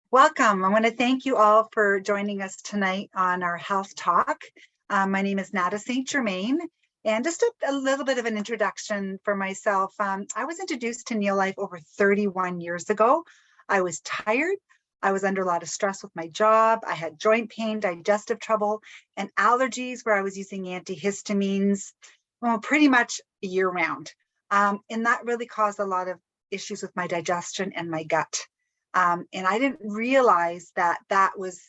Welcome. I want to thank you all for joining us tonight on our health talk. My name is Nada St. Germain, and just a little bit of an introduction for myself. I was introduced to Neolife over 31 years ago. I was tired. I was under a lot of stress with my job. I had joint pain, digestive trouble, and allergies where I was using antihistamines, well, pretty much year round. And that really caused a lot of issues with my digestion and my gut. And I didn't realize that that was,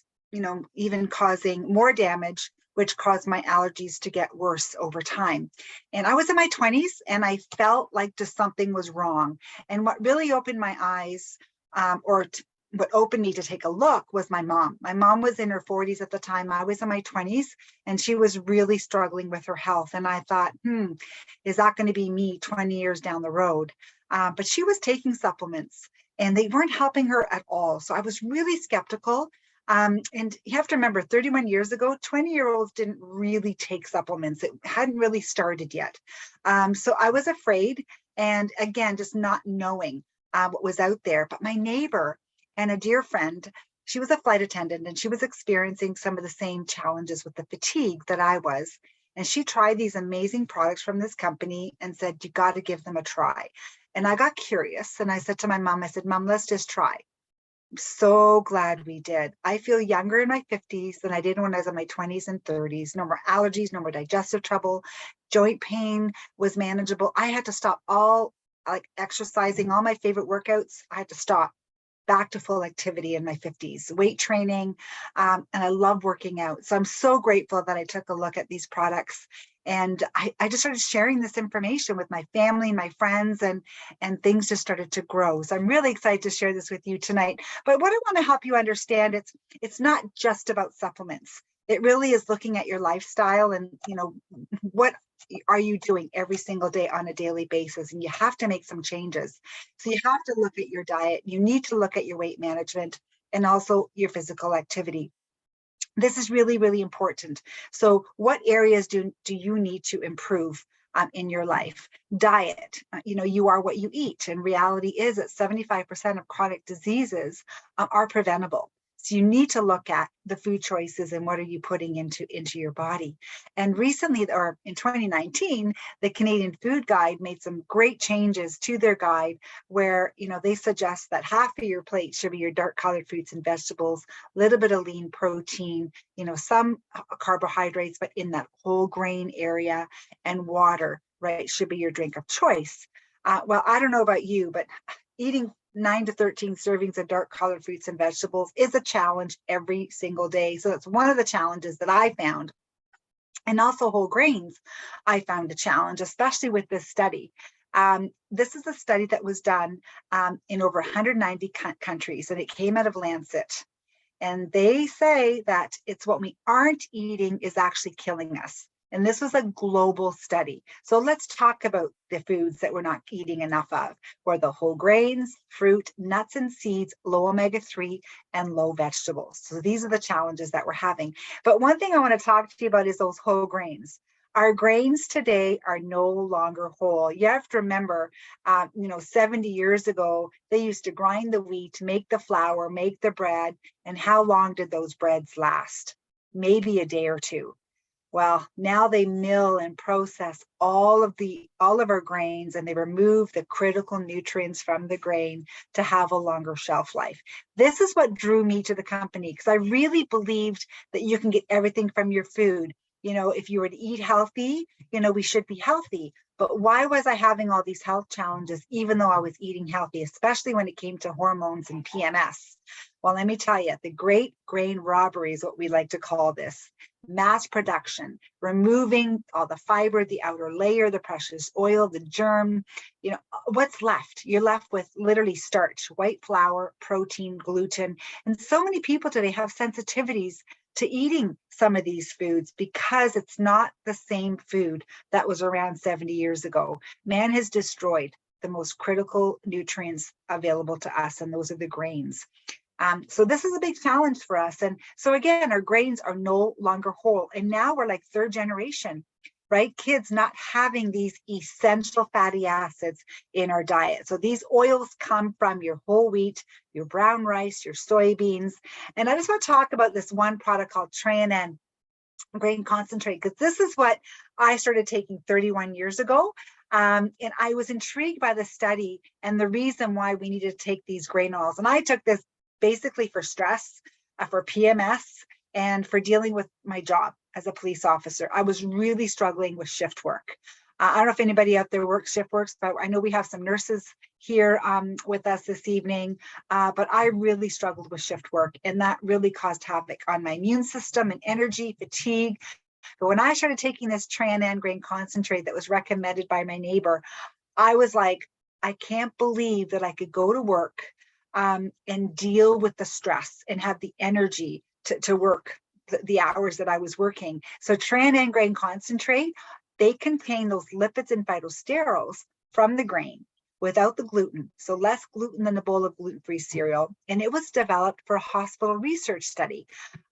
even causing more damage, which caused my allergies to get worse over time. And I was in my 20s and I felt like just something was wrong. And what really opened my eyes, what opened me to take a look, was my mom. My mom was in her 40s at the time. I was in my 20s, and she was really struggling with her health. And I thought, is that going to be me 20 years down the road? But she was taking supplements and they weren't helping her at all. So I was really skeptical. And you have to remember, 31 years ago, 20-year-olds didn't really take supplements. It hadn't really started yet. So I was afraid. And again, just not knowing what was out there. But my neighbor and a dear friend, she was a flight attendant and she was experiencing some of the same challenges with the fatigue that I was. And she tried these amazing products from this company and said, you got to give them a try. And I got curious and I said to my mom, I said, Mom, let's just try. I'm so glad we did. I feel younger in my 50s than I did when I was in my 20s and 30s. No more allergies, no more digestive trouble. Joint pain was manageable. I had to stop all exercising, all my favorite workouts. I had to stop. Back to full activity in my 50s, weight training, and I love working out. So I'm so grateful that I took a look at these products, and I just started sharing this information with my family, my friends, and things just started to grow. So I'm really excited to share this with you tonight. But what I want to help you understand, it's not just about supplements. It really is looking at your lifestyle and what are you doing every single day on a daily basis, and you have to make some changes. So you have to look at your diet, you need to look at your weight management, and also your physical activity. This is really, really important. So what areas do you need to improve in your life? Diet, you are what you eat, and reality is that 75% of chronic diseases are preventable. So you need to look at the food choices and what are you putting into your body. And recently, or in 2019, the Canadian Food Guide made some great changes to their guide where, they suggest that half of your plate should be your dark colored fruits and vegetables, a little bit of lean protein, some carbohydrates, but in that whole grain area, and water, right, should be your drink of choice. Well, I don't know about you, but eating 9 to 13 servings of dark colored fruits and vegetables is a challenge every single day. So that's one of the challenges that I found. And also whole grains, I found a challenge, especially with this study. This is a study that was done in over 190 countries, and it came out of Lancet. And they say that it's what we aren't eating is actually killing us. And this was a global study. So let's talk about the foods that we're not eating enough of, or the whole grains, fruit, nuts and seeds, low omega-3, and low vegetables. So these are the challenges that we're having. But one thing I want to talk to you about is those whole grains. Our grains today are no longer whole. You have to remember, 70 years ago, they used to grind the wheat, make the flour, make the bread. And how long did those breads last? Maybe a day or two. Well, now they mill and process all of our grains, and they remove the critical nutrients from the grain to have a longer shelf life. This is what drew me to the company, because I really believed that you can get everything from your food. If you were to eat healthy, we should be healthy. But why was I having all these health challenges, even though I was eating healthy, especially when it came to hormones and PMS? Well, let me tell you, the great grain robbery is what we like to call this. Mass production, removing all the fiber, the outer layer, the precious oil, the germ. What's left? You're left with literally starch, white flour, protein, gluten. And so many people today have sensitivities to eating some of these foods because it's not the same food that was around 70 years ago. Man has destroyed the most critical nutrients available to us, and those are the grains. So this is a big challenge for us. And so again, our grains are no longer whole. And now we're like third generation. right? Kids not having these essential fatty acids in our diet. So these oils come from your whole wheat, your brown rice, your soybeans. And I just want to talk about this one product called Tran grain concentrate, because this is what I started taking 31 years ago. And I was intrigued by the study and the reason why we needed to take these grain oils. And I took this basically for stress, for PMS, and for dealing with my job as a police officer. I was really struggling with shift work. I don't know if anybody out there works shift works, but I know we have some nurses here with us this evening. But I really struggled with shift work, and that really caused havoc on my immune system and energy, fatigue. But when I started taking this Tran grain concentrate that was recommended by my neighbor, I was like, I can't believe that I could go to work and deal with the stress and have the energy to work the hours that I was working. So Tran grain concentrate, they contain those lipids and phytosterols from the grain without the gluten, so less gluten than a bowl of gluten-free cereal. And it was developed for a hospital research study.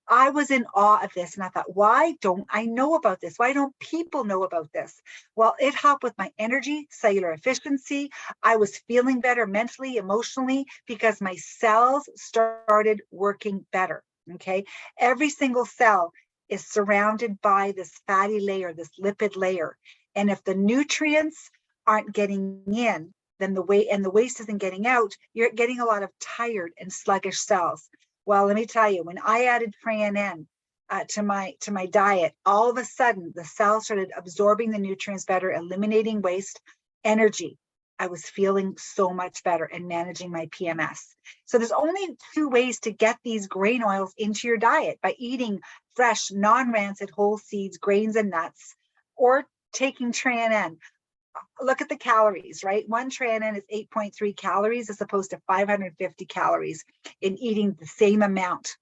I was in awe of this, and I thought, why don't I know about this? Why don't people know about this? Well, it helped with my energy, cellular efficiency. I was feeling better mentally, emotionally, because my cells started working better. Okay. Every single cell is surrounded by this fatty layer, this lipid layer. And if the nutrients aren't getting in, then the waste isn't getting out, you're getting a lot of tired and sluggish cells. Well, let me tell you, when I added Tran to my diet, all of a sudden the cells started absorbing the nutrients better, eliminating waste, energy. I was feeling so much better and managing my PMS. So there's only two ways to get these grain oils into your diet: by eating fresh, non-rancid whole seeds, grains, and nuts, or taking Tran. Look at the calories, right? One Tran is 8.3 calories as opposed to 550 calories in eating the same amount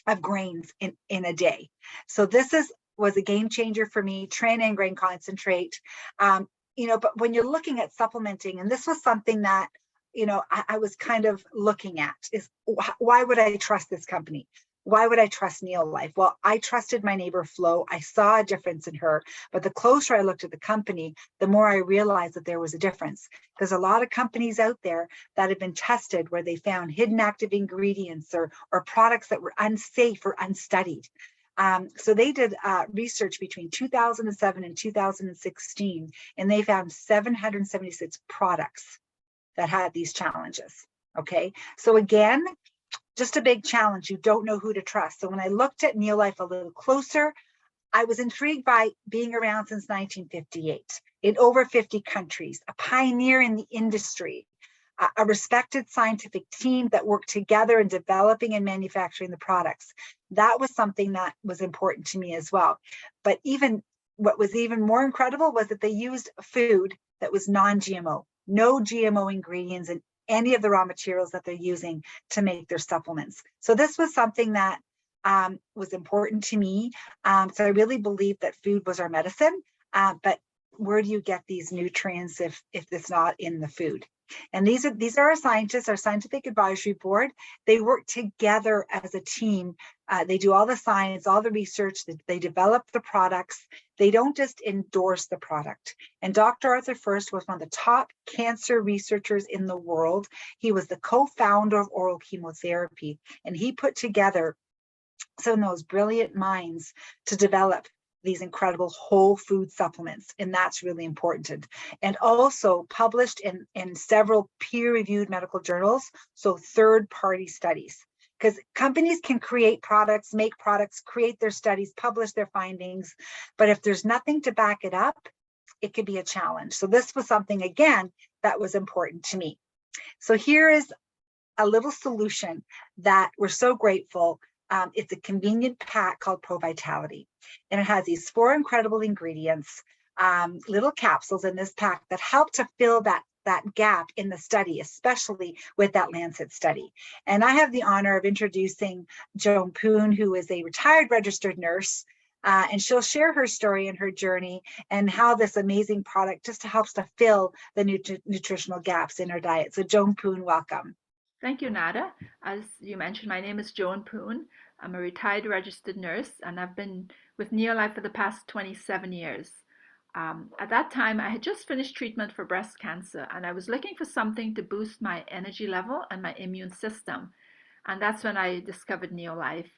of grains in a day. So this was a game changer for me. Tran grain concentrate. But when you're looking at supplementing, and this was something that I was kind of looking at, is why would I trust this company? Why would I trust Neolife? Well, I trusted my neighbor Flo. I saw a difference in her, but the closer I looked at the company, the more I realized that there was a difference. There's a lot of companies out there that have been tested where they found hidden active ingredients or products that were unsafe or unstudied. So they did research between 2007 and 2016, and they found 776 products that had these challenges. Okay, so again, just a big challenge. You don't know who to trust. So when I looked at Neolife a little closer, I was intrigued by being around since 1958 in over 50 countries, a pioneer in the industry, a respected scientific team that worked together in developing and manufacturing the products. That was something that was important to me as well. But what was even more incredible was that they used food that was non-GMO, no GMO ingredients in any of the raw materials that they're using to make their supplements. So this was something that was important to me. So I really believe that food was our medicine, but where do you get these nutrients if it's not in the food? And these are our scientists, our scientific advisory board. They work together as a team. They do all the science, all the research. They develop the products. They don't just endorse the product. And Dr. Arthur First was one of the top cancer researchers in the world. He was the co-founder of oral chemotherapy, and he put together some of those brilliant minds to develop these incredible whole food supplements. And that's really important. And also published in several peer-reviewed medical journals, so third-party studies. Because companies can create products, make products, create their studies, publish their findings, but if there's nothing to back it up, it could be a challenge. So this was something, again, that was important to me. So here is a little solution that we're so grateful. It's a convenient pack called Pro Vitality, and it has these 4 incredible ingredients, little capsules in this pack that help to fill that gap in the study, especially with that Lancet study. And I have the honor of introducing Joan Poon, who is a retired registered nurse, and she'll share her story and her journey and how this amazing product just helps to fill the nutritional gaps in her diet. So Joan Poon, welcome. Thank you, Nada. As you mentioned, my name is Joan Poon. I'm a retired registered nurse, and I've been with Neolife for the past 27 years. At that time, I had just finished treatment for breast cancer, and I was looking for something to boost my energy level and my immune system. And that's when I discovered Neolife.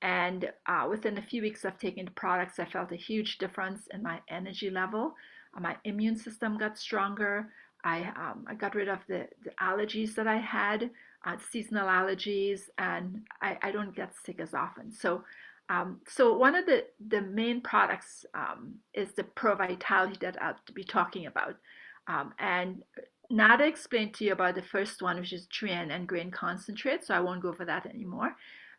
And within a few weeks of taking the products, I felt a huge difference in my energy level. My immune system got stronger. I got rid of the allergies that I had, seasonal allergies, and I don't get sick as often. So one of the main products is the Pro Vitality that I'll be talking about. And Nada explained to you about the first one, which is 3N grain concentrate, so I won't go over that anymore.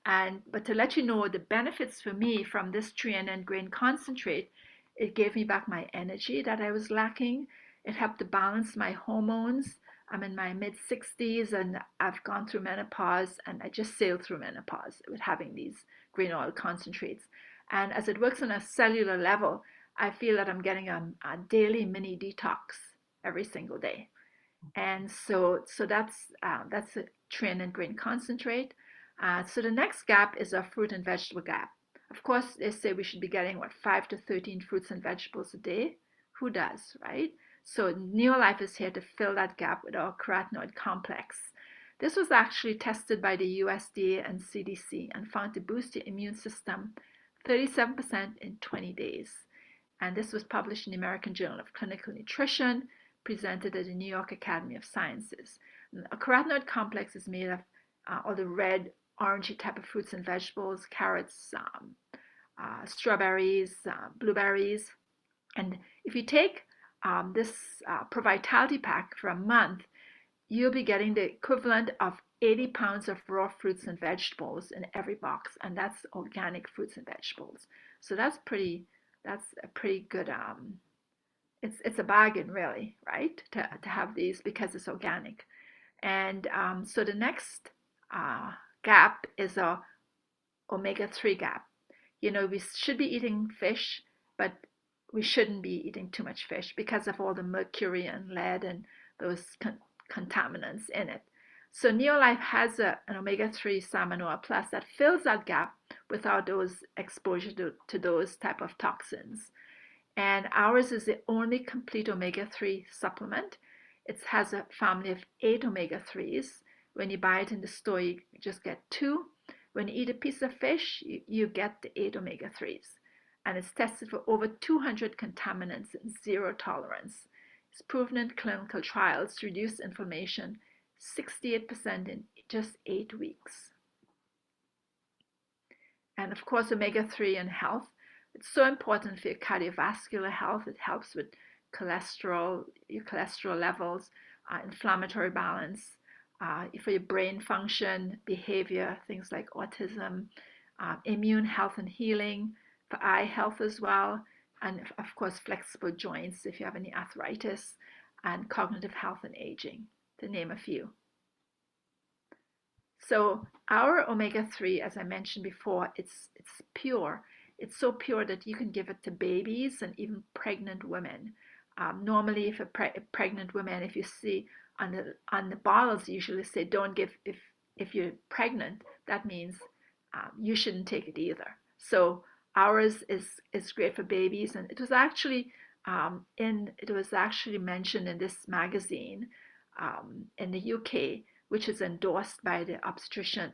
But to let you know the benefits for me from this 3N grain concentrate, it gave me back my energy that I was lacking. It helped to balance my hormones. I'm in my mid 60s and I've gone through menopause, and I just sailed through menopause with having these green oil concentrates. And as it works on a cellular level, I feel that I'm getting a daily mini detox every single day. And so that's a 3N grain concentrate. So the next gap is a fruit and vegetable gap. Of course, they say we should be getting 5 to 13 fruits and vegetables a day. Who does, right? So Neolife is here to fill that gap with our carotenoid complex. This was actually tested by the USDA and CDC and found to boost your immune system 37% in 20 days. And this was published in the American Journal of Clinical Nutrition, presented at the New York Academy of Sciences. A carotenoid complex is made of all the red, orangey type of fruits and vegetables, carrots, strawberries, blueberries. And if you take this Pro Vitality pack for a month, you'll be getting the equivalent of 80 pounds of raw fruits and vegetables in every box, and that's organic fruits and vegetables. So that's a pretty good it's a bargain, really, right, to have these because it's organic. And so the next gap is a omega-3 gap. We should be eating fish, but we shouldn't be eating too much fish because of all the mercury and lead and those contaminants in it. So Neolife has an omega-3 salmon oil plus that fills that gap without those exposure to those type of toxins. And ours is the only complete omega-3 supplement. It has a family of 8 omega-3s. When you buy it in the store, you just get 2. When you eat a piece of fish, you get the 8 omega-3s. And it's tested for over 200 contaminants and zero tolerance. It's proven in clinical trials to reduce inflammation 68% in just 8 weeks. And of course, omega-3 and health. It's so important for your cardiovascular health. It helps with cholesterol, your cholesterol levels, inflammatory balance, for your brain function, behavior, things like autism, immune health and healing, for eye health as well, and of course, flexible joints if you have any arthritis, and cognitive health and aging, to name a few. So our omega-3, as I mentioned before, it's pure. It's so pure that you can give it to babies and even pregnant women. Normally, if pregnant women, if you see on the bottles, usually say don't give if you're pregnant. That means you shouldn't take it either. So ours is great for babies, and it was actually mentioned in this magazine in the UK, which is endorsed by the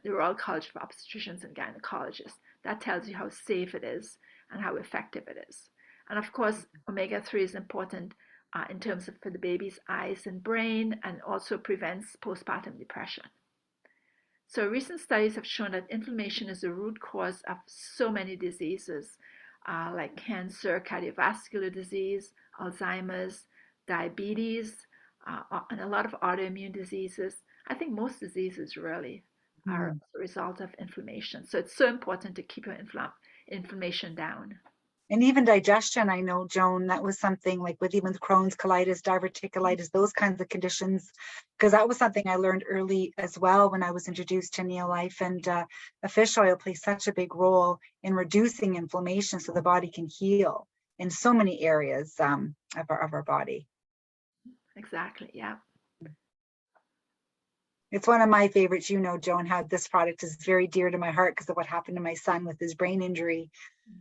Royal College of Obstetricians and Gynecologists. That tells you how safe it is and how effective it is. And of course, omega-3 is important in terms of for the baby's eyes and brain, and also prevents postpartum depression. So recent studies have shown that inflammation is the root cause of so many diseases like cancer, cardiovascular disease, Alzheimer's, diabetes, and a lot of autoimmune diseases. I think most diseases really are a result of inflammation. So it's so important to keep your inflammation down. And even digestion, I know, Joan, that was something like with even Crohn's, colitis, diverticulitis, those kinds of conditions, because that was something I learned early as well when I was introduced to Neolife. And a fish oil plays such a big role in reducing inflammation so the body can heal in so many areas of our body. Exactly, yeah. It's one of my favorites. You know, Joan, how this product is very dear to my heart because of what happened to my son with his brain injury.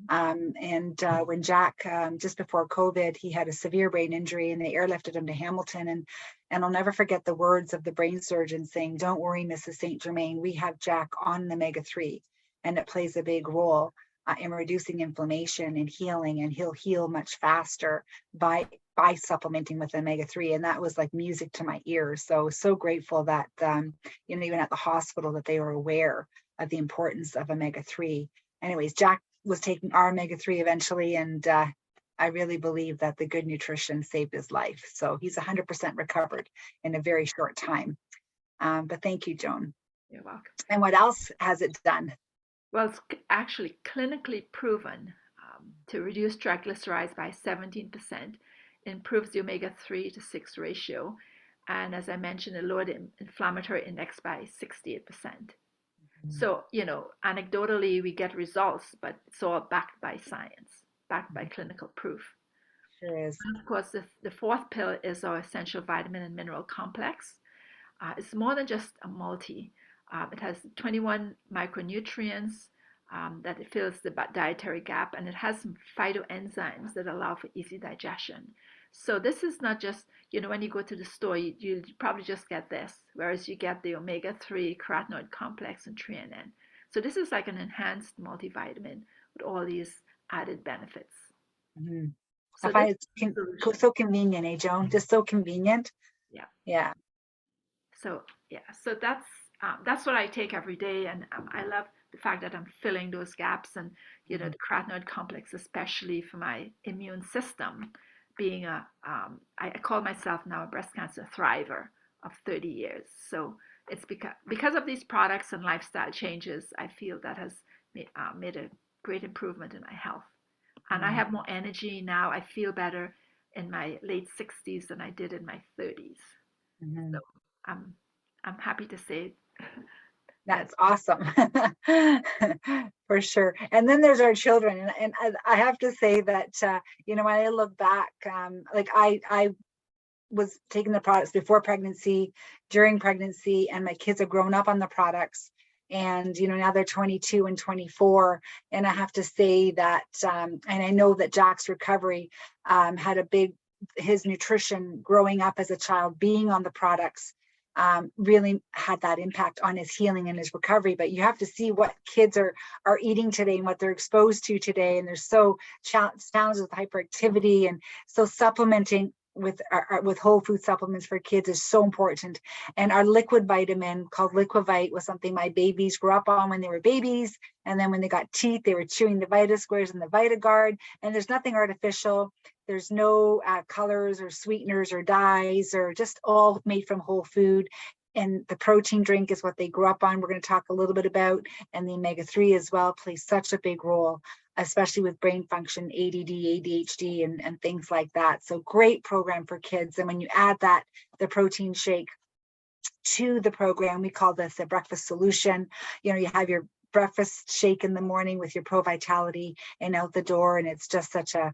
When Jack, just before COVID, he had a severe brain injury and they airlifted him to Hamilton. And I'll never forget the words of the brain surgeon saying, "Don't worry, Mrs. St. Germain, we have Jack on the omega-3 and it plays a big role in reducing inflammation and healing, and he'll heal much faster by supplementing with omega-3." And that was like music to my ears. So grateful that, even at the hospital, that they were aware of the importance of omega-3. Anyways, Jack was taking our omega-3 eventually, and I really believe that the good nutrition saved his life. So he's 100% recovered in a very short time. But thank you, Joan. You're welcome. And what else has it done? Well, it's actually clinically proven to reduce triglycerides by 17%, improves the omega-3 to 6 ratio, and as I mentioned, it lowered the inflammatory index by 68%. So, anecdotally, we get results, but it's all backed by science, backed by clinical proof. Sure is. And of course, the fourth pill is our essential vitamin and mineral complex. It's more than just a multi. It has 21 micronutrients that it fills the dietary gap, and it has some phytoenzymes that allow for easy digestion. So this is not just, when you go to the store, you probably just get this, whereas you get the omega-3, carotenoid complex, and threonine. So this is like an enhanced multivitamin with all these added benefits. Mm-hmm. So I find it's so convenient, eh, Joan? Just so convenient. Yeah. Yeah. So that's what I take every day, and I love the fact that I'm filling those gaps, and the carotenoid complex, especially for my immune system, being I call myself now a breast cancer thriver of 30 years. So it's because of these products and lifestyle changes, I feel that has made a great improvement in my health. And I have more energy now. I feel better in my late 60s than I did in my 30s. So I'm happy to say that's awesome. For sure. And then there's our children. And I have to say that, when I look back, like I was taking the products before pregnancy, during pregnancy, and my kids have grown up on the products. And, now they're 22 and 24. And I have to say that, and I know that Jack's recovery had his nutrition growing up as a child, being on the products, really had that impact on his healing and his recovery. But you have to see what kids are eating today and what they're exposed to today. And there's so challenges with hyperactivity, and so supplementing with whole food supplements for kids is so important. And our liquid vitamin called Liquivite was something my babies grew up on when they were babies. And then when they got teeth, they were chewing the Vita Squares and the VitaGuard. And there's nothing artificial. There's no colors or sweeteners or dyes, or just all made from whole food. And the protein drink is what they grew up on. We're going to talk a little bit about, and the omega-3 as well plays such a big role, especially with brain function, ADD, ADHD, and things like that. So great program for kids. And when you add the protein shake to the program, we call this a breakfast solution. You have your breakfast shake in the morning with your Pro Vitality and out the door. And it's just such a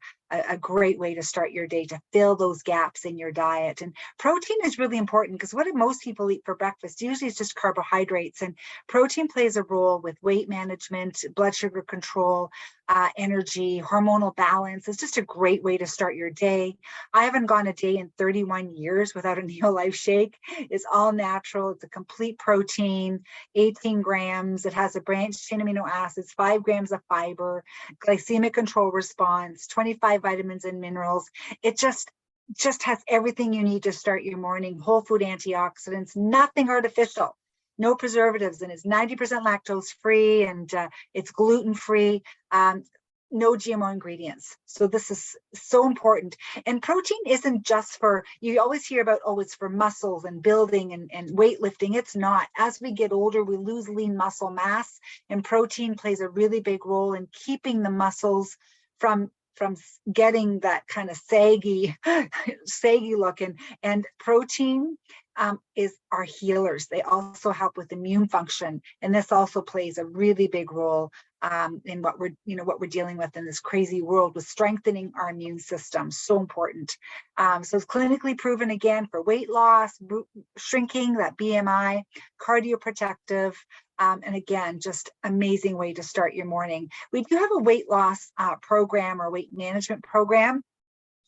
great way to start your day, to fill those gaps in your diet. And protein is really important, because what do most people eat for breakfast? Usually it's just carbohydrates, and protein plays a role with weight management, blood sugar control, energy, hormonal balance. It's just a great way to start your day. I haven't gone a day in 31 years without a Neolife shake. It's all natural. It's a complete protein, 18 grams. It has a branched chain amino acids, 5 grams of fiber, glycemic control response, 25 vitamins and minerals. It just has everything you need to start your morning. Whole food antioxidants, nothing artificial, no preservatives, and it's 90% lactose free, and it's gluten free. No GMO ingredients. So this is so important. And protein isn't just for, you always hear about, it's for muscles and building and weightlifting. It's not. As we get older, we lose lean muscle mass, and protein plays a really big role in keeping the muscles from getting that kind of saggy look. And protein are healers. They also help with immune function, and this also plays a really big role in what we're dealing with in this crazy world, with strengthening our immune system. So important. So it's clinically proven, again, for weight loss, shrinking, that BMI, cardioprotective, and again, just amazing way to start your morning. We do have a weight loss program or weight management program,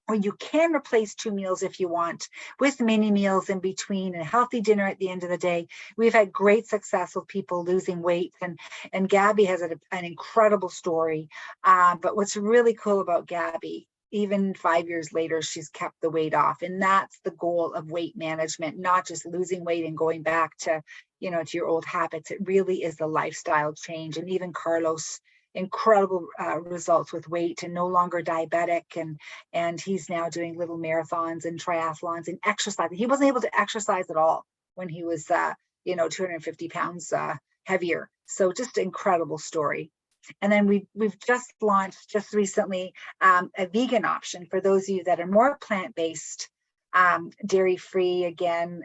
or you can replace 2 meals if you want, with mini meals in between and a healthy dinner at the end of the day. We've had great success with people losing weight, and Gabby has an incredible story. But what's really cool about Gabby, even 5 years later, she's kept the weight off. And that's the goal of weight management, not just losing weight and going back to, to your old habits. It really is the lifestyle change. And even Carlos, incredible results with weight, and no longer diabetic, and he's now doing little marathons and triathlons and exercising. He wasn't able to exercise at all when he was 250 pounds heavier. So just incredible story. And then we've just launched just recently a vegan option for those of you that are more plant-based, dairy-free. Again,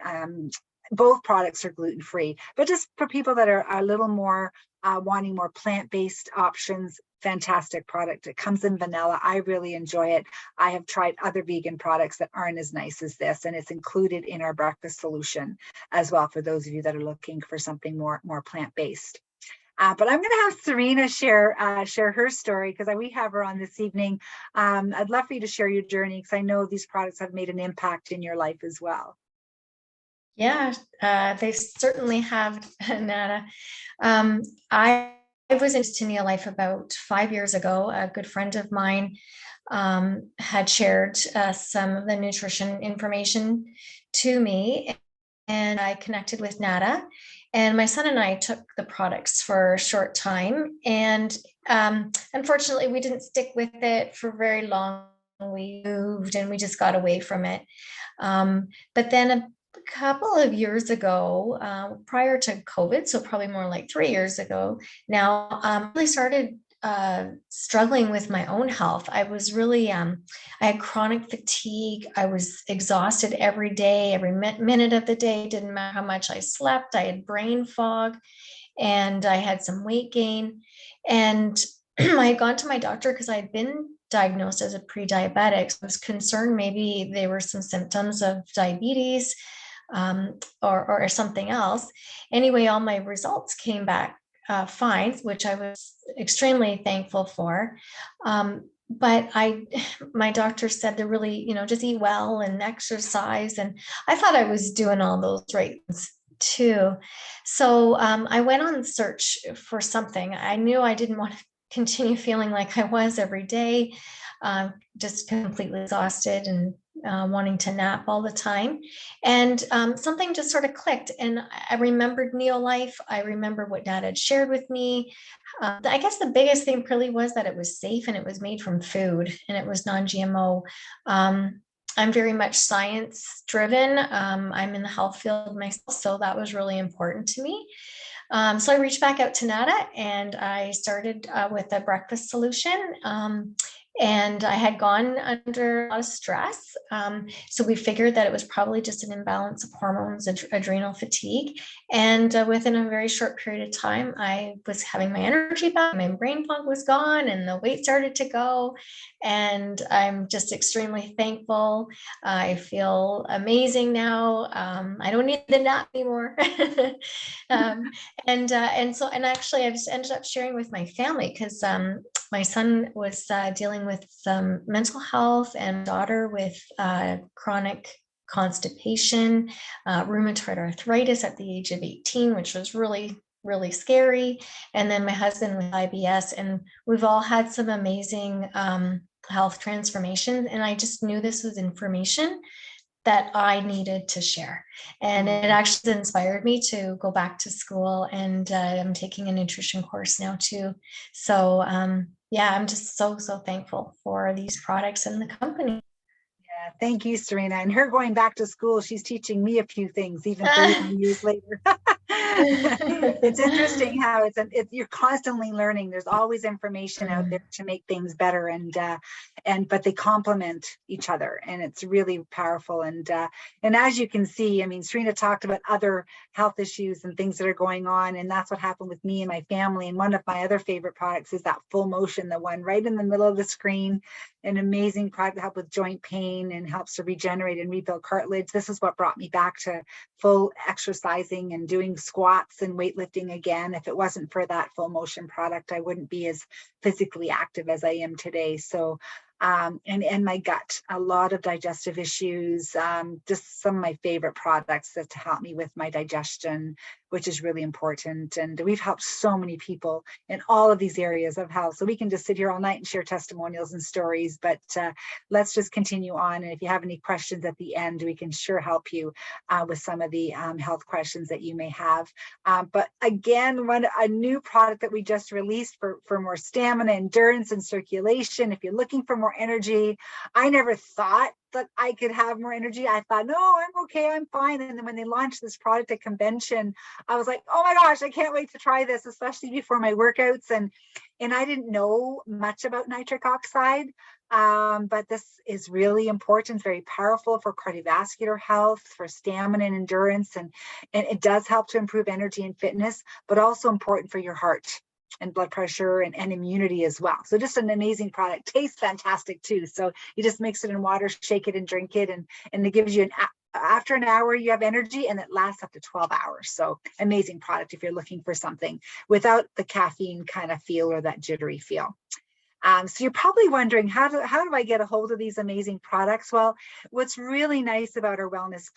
both products are gluten-free, but just for people that are a little more wanting more plant-based options, fantastic product. It comes in vanilla. I really enjoy it. I have tried other vegan products that aren't as nice as this, and it's included in our breakfast solution as well for those of you that are looking for something more plant-based. But I'm going to have Serena share her story, because we have her on this evening. I'd love for you to share your journey, because I know these products have made an impact in your life as well. Yeah, they certainly have, Nada. I was into Neolife about 5 years ago. A good friend of mine had shared some of the nutrition information to me, and I connected with Nada. And my son and I took the products for a short time, and unfortunately, we didn't stick with it for very long. We moved and we just got away from it. But then a couple of years ago, prior to COVID, so probably more like 3 years ago now, I really started struggling with my own health. I was really, I had chronic fatigue. I was exhausted every day, every minute of the day. Didn't matter how much I slept. I had brain fog, and I had some weight gain. And I had gone to my doctor because I had been diagnosed as a pre-diabetic. So I was concerned maybe they were some symptoms of diabetes, or something else. Anyway, all my results came back fine, which I was extremely thankful for. But my doctor said to really, just eat well and exercise. And I thought I was doing all those right things too. So I went on search for something. I knew I didn't want to continue feeling like I was every day, just completely exhausted and wanting to nap all the time. And something just sort of clicked. And I remembered Neolife. I remember what Dad had shared with me. I guess the biggest thing really was that it was safe, and it was made from food, and it was non-GMO. I'm very much science driven. I'm in the health field myself, so that was really important to me. So I reached back out to Nada, and I started with a breakfast solution. And I had gone under a lot of stress. So we figured that it was probably just an imbalance of hormones and adrenal fatigue. And within a very short period of time, I was having my energy back, my brain fog was gone, and the weight started to go. And I'm just extremely thankful. I feel amazing now. I don't need the nap anymore. And actually, I just ended up sharing with my family, because my son was dealing with some mental health, and daughter with chronic constipation, rheumatoid arthritis at the age of 18, which was really, really scary. And then my husband with IBS, and we've all had some amazing health transformations. And I just knew this was information that I needed to share. And it actually inspired me to go back to school, and I'm taking a nutrition course now too. So yeah, I'm just so thankful for these products and the company. Yeah, thank you, Serena. And her going back to school, she's teaching me a few things, even 31 years later. It's interesting how you're constantly learning. There's always information out there to make things better, but they complement each other, and it's really powerful. And as you can see, I mean, Serena talked about other health issues and things that are going on, and that's what happened with me and my family. And one of my other favorite products is that Full Motion, the one right in the middle of the screen. An amazing product to help with joint pain and helps to regenerate and rebuild cartilage. This is what brought me back to full exercising and doing squats and weightlifting again. If it wasn't for that Full Motion product, I wouldn't be as physically active as I am today. So and my gut, a lot of digestive issues, just some of my favorite products that help me with my digestion, which is really important. And we've helped so many people in all of these areas of health. So we can just sit here all night and share testimonials and stories, but let's just continue on. And if you have any questions at the end, we can sure help you with some of the health questions that you may have. But again, a new product that we just released for more stamina, endurance, and circulation. If you're looking for more energy, I never thought that I could have more energy. I thought, no, I'm okay, I'm fine. And then when they launched this product at convention, I was like, oh my gosh, I can't wait to try this, especially before my workouts. And I didn't know much about nitric oxide, but this is really important, very powerful for cardiovascular health, for stamina and endurance. And it does help to improve energy and fitness, but also important for your heart and blood pressure and immunity as well. So just an amazing product. Tastes fantastic too. So you just mix it in water, shake it and drink it. And it gives you after an hour, you have energy, and it lasts up to 12 hours. So amazing product if you're looking for something without the caffeine kind of feel or that jittery feel. So you're probably wondering, how do I get a hold of these amazing products? Well, what's really nice about our Wellness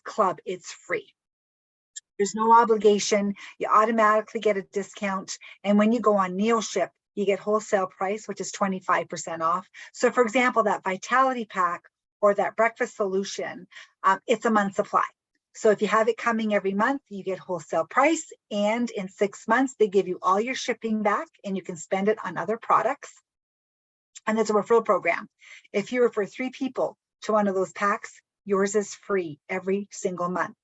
Club, it's free. There's no obligation. You automatically get a discount. And when you go on NeoShip, you get wholesale price, which is 25% off. So for example, that Vitality Pack or that breakfast solution, it's a month supply. So if you have it coming every month, you get wholesale price. And in 6 months, they give you all your shipping back and you can spend it on other products. And it's a referral program. If you refer 3 people to one of those packs, yours is free every single month.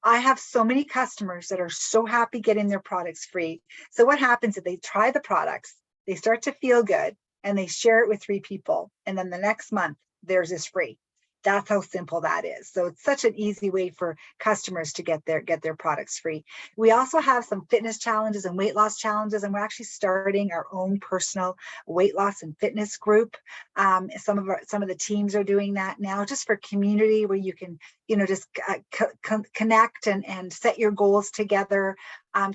I have so many customers that are so happy getting their products free. So what happens if they try the products, they start to feel good, and they share it with 3 people, and then the next month theirs is free. That's how simple that is. So it's such an easy way for customers to get their products free. We also have some fitness challenges and weight loss challenges, and we're actually starting our own personal weight loss and fitness group. Some of the teams are doing that now, just for community, where you can, just connect and set your goals together.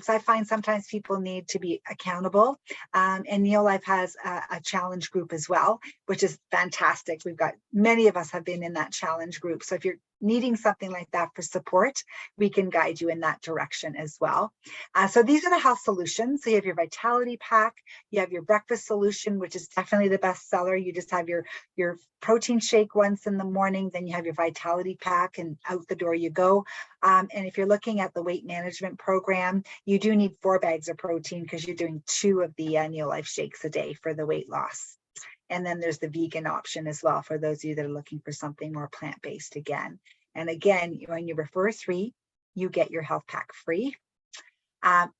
So I find sometimes people need to be accountable. And Neolife has a challenge group as well, which is fantastic. Many of us have been in that challenge group. So if you're needing something like that for support, we can guide you in that direction as well. So these are the health solutions. So you have your Vitality Pack, you have your breakfast solution, which is definitely the best seller. You just have your protein shake once in the morning, then you have your Vitality Pack, and out the door you go. And if you're looking at the weight management program, you do need 4 bags of protein because you're doing 2 of the Neolife shakes a day for the weight loss. And then there's the vegan option as well for those of you that are looking for something more plant-based again. And again, when you refer 3, you get your health pack free.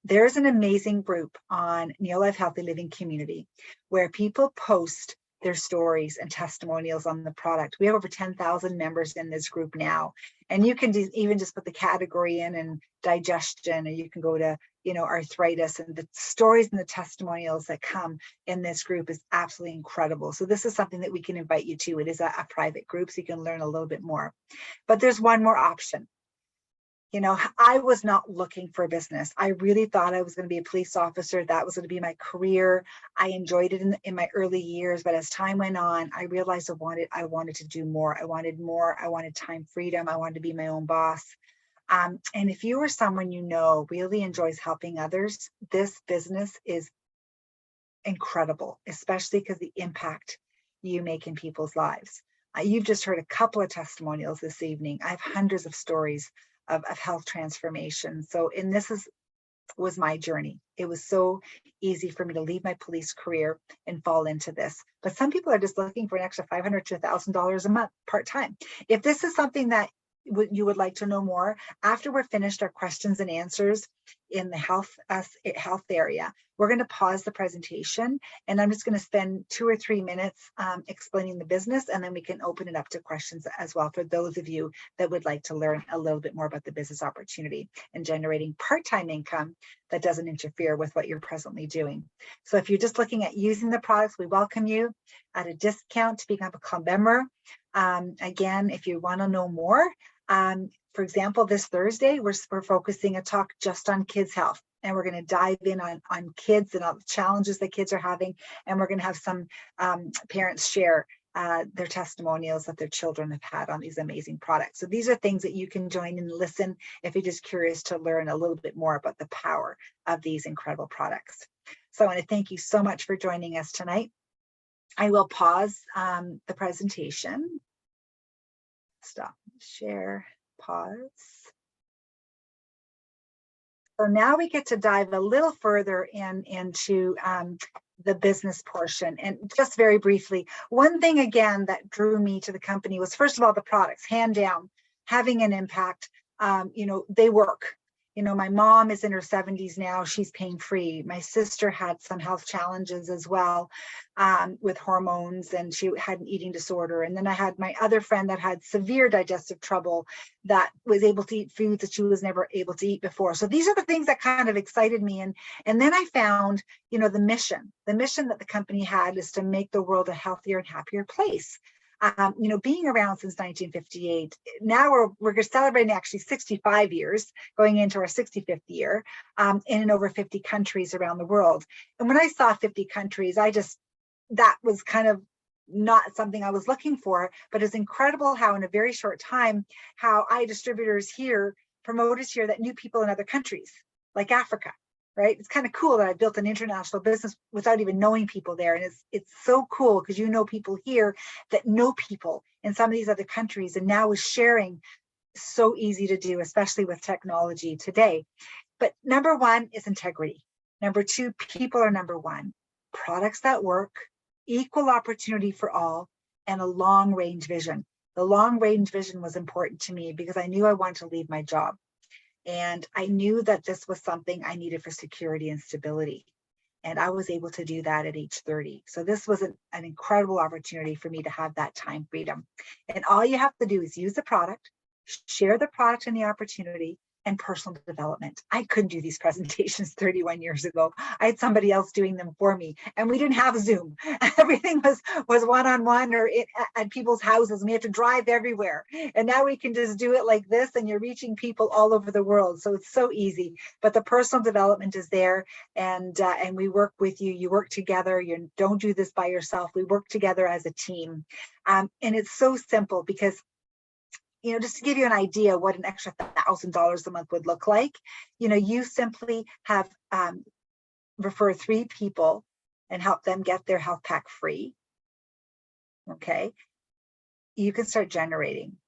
There's an amazing group on Neolife Healthy Living Community where people post their stories and testimonials on the product. We have over 10,000 members in this group now. And you can even just put the category in and digestion, and you can go to, arthritis, and the stories and the testimonials that come in this group is absolutely incredible. So this is something that we can invite you to. It is a private group, so you can learn a little bit more. But there's one more option. I was not looking for a business. I really thought I was going to be a police officer. That was going to be my career. I enjoyed it in my early years, but as time went on, I realized I wanted to do more. I wanted more. I wanted time freedom. I wanted to be my own boss. And if you are someone really enjoys helping others, this business is incredible, especially because the impact you make in people's lives. You've just heard a couple of testimonials this evening. I have hundreds of stories of health transformation. So, and this was my journey. It was so easy for me to leave my police career and fall into this. But some people are just looking for an extra $500 to $1,000 a month part-time. If this is something that you would like to know more, after we're finished our questions and answers in the health area, we're going to pause the presentation, and I'm just going to spend 2 or 3 minutes explaining the business, and then we can open it up to questions as well for those of you that would like to learn a little bit more about the business opportunity and generating part-time income that doesn't interfere with what you're presently doing. So if you're just looking at using the products, we welcome you at a discount to become a club member. Again, if you want to know more, for example, this Thursday, we're focusing a talk just on kids' health, and we're going to dive in on kids and all the challenges that kids are having, and we're going to have some parents share their testimonials that their children have had on these amazing products. So these are things that you can join and listen if you're just curious to learn a little bit more about the power of these incredible products. So I want to thank you so much for joining us tonight. I will pause the presentation. Stop, share, pause. So now we get to dive a little further into the business portion. And just very briefly, one thing again that drew me to the company was, first of all, the products, hand down, having an impact. They work. My mom is in her 70s now. She's pain free. My sister had some health challenges as well with hormones, and she had an eating disorder. And then I had my other friend that had severe digestive trouble that was able to eat foods that she was never able to eat before. So these are the things that kind of excited me. And then I found, the mission that the company had is to make the world a healthier and happier place. Being around since 1958, now we're celebrating actually 65 years, going into our 65th year, in over 50 countries around the world. And when I saw 50 countries, that was kind of not something I was looking for, but it's incredible how in a very short time, how I had distributors here, promoters here that knew people in other countries, like Africa. Right? It's kind of cool that I built an international business without even knowing people there. And it's so cool because people here that know people in some of these other countries, and now is sharing. So easy to do, especially with technology today. But number one is integrity. Number two, people are number one. Products that work, equal opportunity for all, and a long range vision. The long range vision was important to me because I knew I wanted to leave my job. And I knew that this was something I needed for security and stability. And I was able to do that at age 30. So this was an incredible opportunity for me to have that time freedom. And all you have to do is use the product, share the product and the opportunity, and personal development. I couldn't do these presentations 31 years ago. I had somebody else doing them for me, and we didn't have Zoom. Everything was one-on-one or at people's houses, and we had to drive everywhere. And now we can just do it like this, and you're reaching people all over the world. So it's so easy, but the personal development is there, and we work with you. You work together. You don't do this by yourself. We work together as a team. And it's so simple because just to give you an idea what an extra $1,000 a month would look like, you simply have refer 3 people and help them get their health pack free. Okay, you can start generating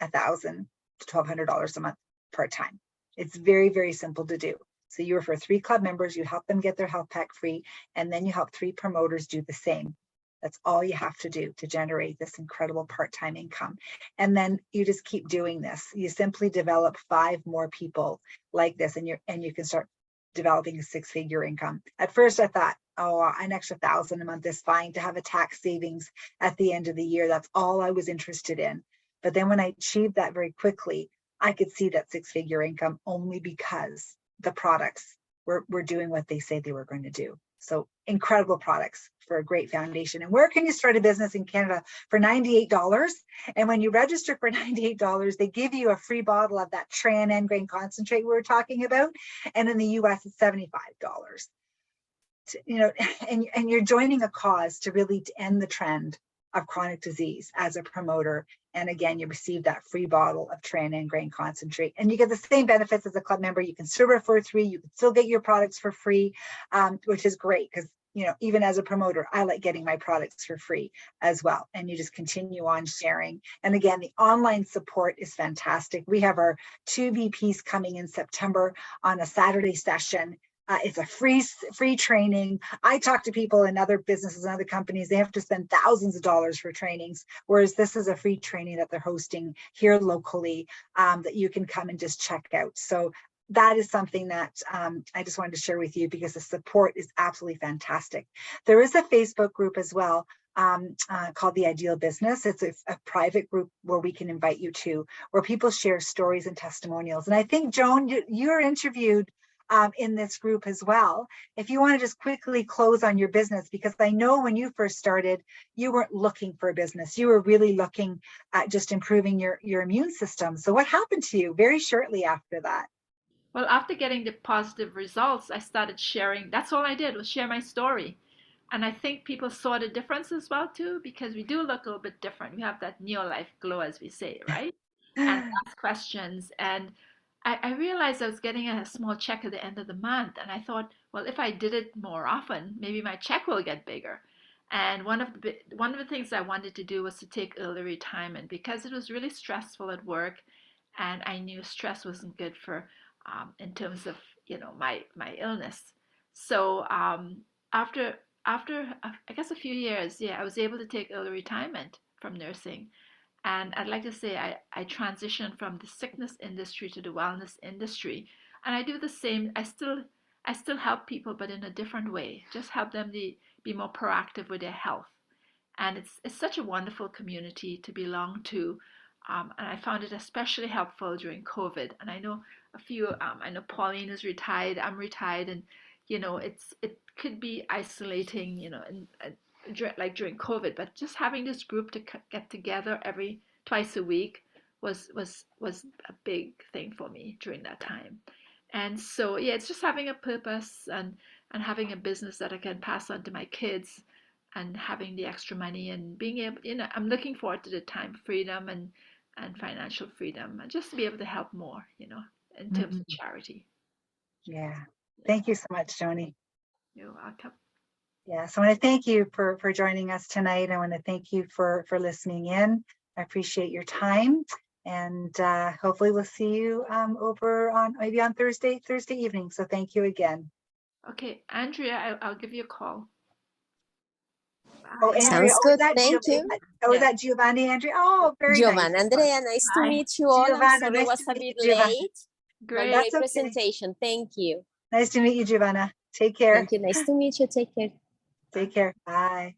$1,000 to $1,200 a month part-time. It's very, very simple to do. So you refer 3 club members, you help them get their health pack free, and then you help 3 promoters do the same. That's all you have to do to generate this incredible part-time income. And then you just keep doing this. You simply develop 5 more people like this, and you can start developing a 6-figure income. At first I thought, an extra $1,000 a month is fine to have a tax savings at the end of the year. That's all I was interested in. But then when I achieved that very quickly, I could see that 6-figure income only because the products were doing what they say they were going to do. So incredible products for a great foundation. And where can you start a business in Canada for $98? And when you register for $98, they give you a free bottle of that Tran grain concentrate we were talking about. And in the US, it's $75. And you're joining a cause to really end the trend of chronic disease as a promoter. And again, you receive that free bottle of Tran grain concentrate, and you get the same benefits as a club member. You can still refer 3, you can still get your products for free, which is great because, even as a promoter, I like getting my products for free as well. And you just continue on sharing. And again, the online support is fantastic. We have our 2 VPs coming in September on a Saturday session It's a free training. I talk to people in other businesses and other companies, they have to spend thousands of dollars for trainings, whereas this is a free training that they're hosting here locally, that you can come and just check out. So that is something that I just wanted to share with you, because the support is absolutely fantastic. There is a Facebook group as well, called The Ideal Business. It's a private group where we can invite you to, where people share stories and testimonials. And I think, Joan, you're interviewed in this group as well. If you want to just quickly close on your business, because I know when you first started, you weren't looking for a business. You were really looking at just improving your immune system. So what happened to you very shortly after that? Well, after getting the positive results, I started sharing. That's all I did, was share my story. And I think people saw the difference as well too, because we do look a little bit different. We have that neo-life glow, as we say, right? And ask questions. And I realized I was getting a small check at the end of the month. And I thought, well, if I did it more often, maybe my check will get bigger. And one of the things I wanted to do was to take early retirement, because it was really stressful at work, and I knew stress wasn't good for in terms of my illness. So after I guess a few years, yeah, I was able to take early retirement from nursing. And I'd like to say I transitioned from the sickness industry to the wellness industry. And I do the same. I still help people, but in a different way. Just help them to be more proactive with their health. And it's such a wonderful community to belong to. And I found it especially helpful during COVID. And I know I know Pauline is retired, I'm retired, and it could be isolating, like during COVID, but just having this group to get together every twice a week was a big thing for me during that time. And so yeah, it's just having a purpose, and having a business that I can pass on to my kids, and having the extra money, and being able, I'm looking forward to the time freedom and financial freedom, and just to be able to help more, in terms of charity. Yeah. Yeah, Thank you so much, Joni. you're welcome. Yeah, so I want to thank you for joining us tonight. I want to thank you for listening in. I appreciate your time, and hopefully we'll see you over on maybe on Thursday evening. So thank you again. Okay, Andrea, I'll give you a call. Oh, Bye. Andrea, Sounds good. that Thank you. is that Giovanni, Andrea? Oh, very nice. Giovanna, Andrea, nice to Bye. meet you all. I'm Giovanna, sorry nice it was to a meet bit you, Giovanna. late. Great. That's Great okay. presentation. Thank you. Nice to meet you, Giovanna. Take care. Thank you. Nice to meet you. Take care. Take care. Bye.